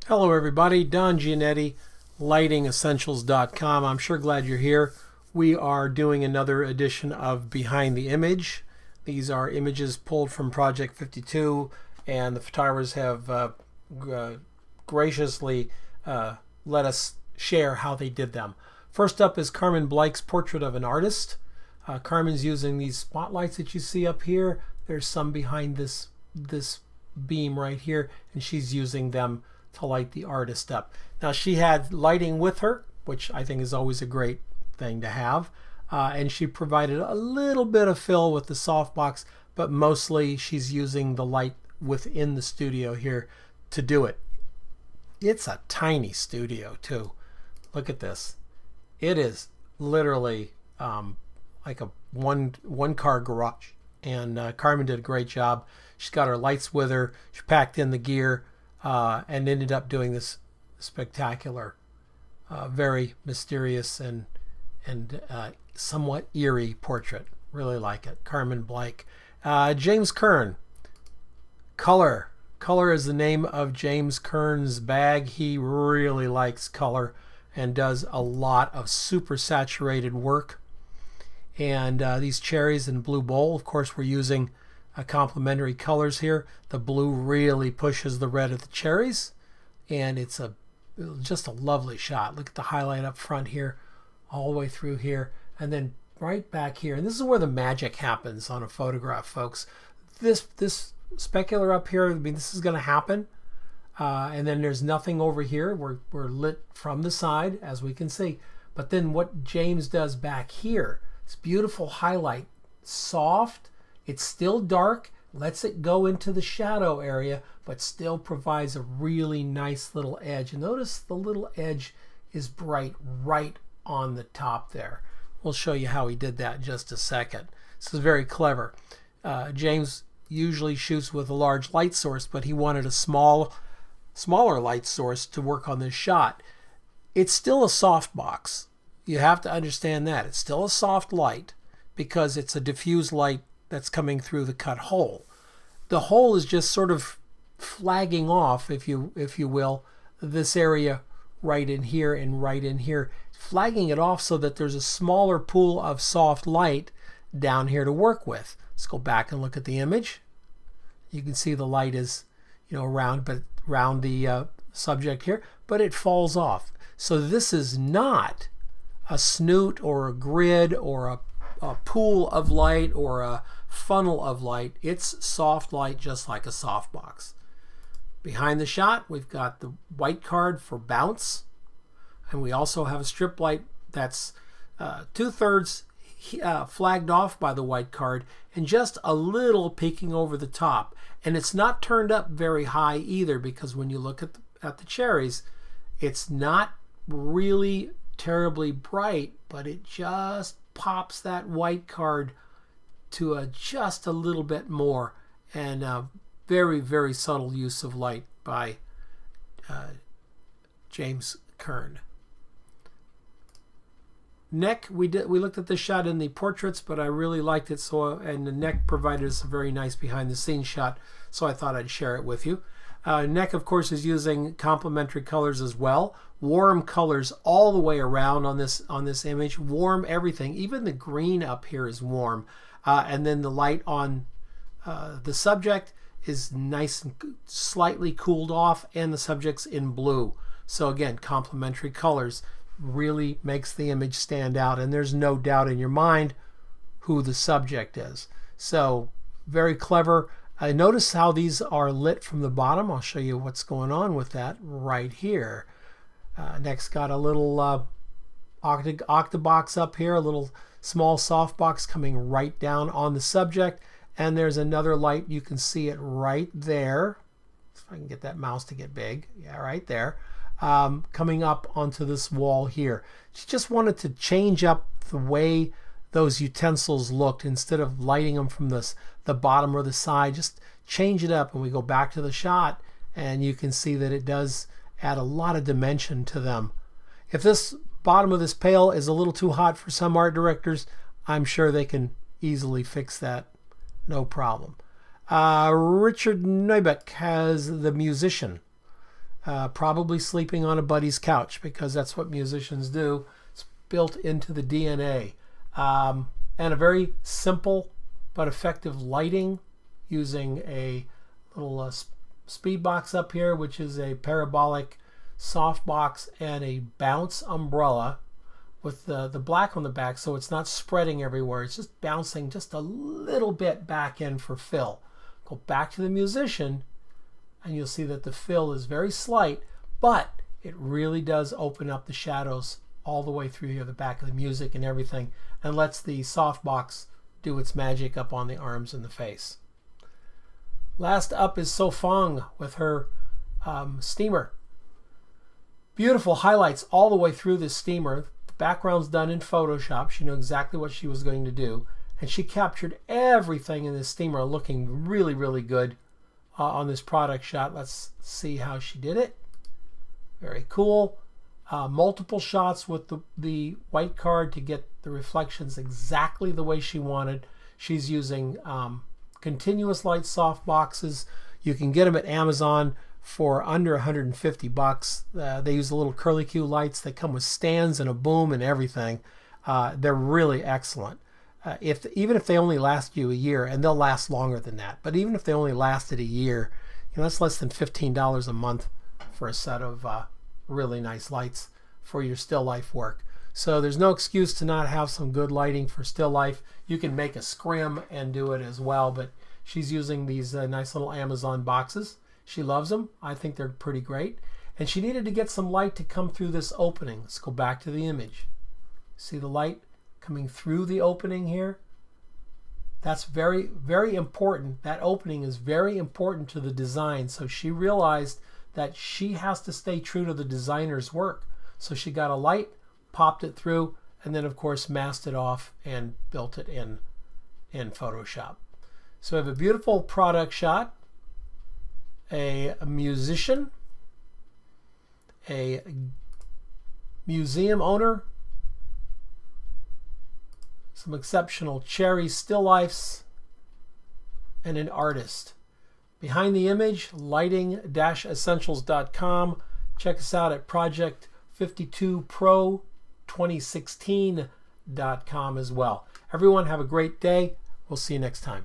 Hello everybody, Don Giannetti, lightingessentials.com. I'm sure glad you're here. We are doing another edition of Behind the Image. These are images pulled from Project 52, and the photographers have graciously let us share how they did them. First up is Carmen Blake's Portrait of an Artist. Carmen's using these spotlights that you see up here. There's some behind this beam right here, and she's using them to light the artist up. Now she had lighting with her, which I think is always a great thing to have, and she provided a little bit of fill with the softbox, but mostly she's using the light within the studio here to do it. It's a tiny studio too. Look at this. It is literally like a one car garage, and Carmen did a great job. She's got her lights with her. She packed in the gear and ended up doing this spectacular, very mysterious and somewhat eerie portrait. Really like it. Carmen Blake. James Kern. Color. Color is the name of James Kern's bag. He really likes color and does a lot of super saturated work. And these cherries in blue bowl, of course, we're using complementary colors here. The blue really pushes the red of the cherries, and it's just a lovely shot. Look at the highlight up front here, all the way through here, and then right back here. And this is where the magic happens on a photograph, folks. This specular up here, I mean, this is going to happen. And then there's nothing over here. We're lit from the side, as we can see. But then what James does back here, this beautiful highlight, soft. It's still dark, lets it go into the shadow area, but still provides a really nice little edge. And notice the little edge is bright right on the top there. We'll show you how he did that in just a second. This is very clever. James usually shoots with a large light source, but he wanted a smaller light source to work on this shot. It's still a softbox. You have to understand that. It's still a soft light because it's a diffuse light that's coming through the cut hole. The hole is just sort of flagging off, if you will, this area right in here and right in here, flagging it off so that there's a smaller pool of soft light down here to work with. Let's go back and look at the image. You can see the light is, around the subject here, but it falls off. So this is not a snoot or a grid or a pool of light or a funnel of light. It's soft light, just like a softbox. Behind the shot, we've got the white card for bounce, and we also have a strip light that's 2/3 flagged off by the white card and just a little peeking over the top. And it's not turned up very high either, because when you look at the cherries, it's not really terribly bright, but it just pops that white card to just a little bit more, and very, very subtle use of light by James Kern. Neck, we looked at this shot in the portraits, but I really liked it, and the neck provided us a very nice behind the scenes shot, so I thought I'd share it with you. Neck, of course, is using complementary colors as well. Warm colors all the way around on this image. Warm everything. Even the green up here is warm. And then the light on the subject is nice and slightly cooled off, and the subject's in blue. So again, complementary colors really makes the image stand out, and there's no doubt in your mind who the subject is. So very clever. Notice how these are lit from the bottom. I'll show you what's going on with that right here. Next, got a little octabox up here, a little small softbox coming right down on the subject, and there's another light. You can see it right there. If I can get that mouse to get big. Yeah, right there. Coming up onto this wall here. She just wanted to change up the way those utensils looked. Instead of lighting them from the bottom or the side, just change it up, and we go back to the shot, and you can see that it does add a lot of dimension to them. If this bottom of this pail is a little too hot for some art directors, I'm sure they can easily fix that, no problem. Richard Novick has The Musician. probably sleeping on a buddy's couch, because that's what musicians do. It's built into the DNA. And a very simple but effective lighting using a little speed box up here, which is a parabolic soft box, and a bounce umbrella with the black on the back, so it's not spreading everywhere. It's just bouncing just a little bit back in for fill. Go back to the musician and you'll see that the fill is very slight, but it really does open up the shadows all the way through here, the back of the music and everything, and lets the softbox do its magic up on the arms and the face. Last up is Sofang with her steamer. Beautiful highlights all the way through this steamer. The background's done in Photoshop. She knew exactly what she was going to do, and she captured everything in this steamer looking really, really good on this product shot. Let's see how she did it. Very cool. Multiple shots with the white card to get the reflections exactly the way she wanted. She's using continuous light soft boxes. You can get them at Amazon for under 150 bucks. They use the little curly Q lights. They come with stands and a boom and everything. They're really excellent. Even if they only last you a year, and they'll last longer than that, but even if they only lasted a year, that's less than $15 a month for a set of really nice lights for your still life work. So there's no excuse to not have some good lighting for still life. You can make a scrim and do it as well, but she's using these nice little Amazon boxes. She loves them. I think they're pretty great. And she needed to get some light to come through this opening. Let's go back to the image. See the light coming through the opening here? That's very, very important. That opening is very important to the design. So she realized that she has to stay true to the designer's work. So she got a light, popped it through, and then of course masked it off and built it in Photoshop. So we have a beautiful product shot, a musician, a museum owner, some exceptional cherry still lifes, and an artist. Behind the image, lighting-essentials.com. Check us out at project52pro2016.com as well. Everyone have a great day. We'll see you next time.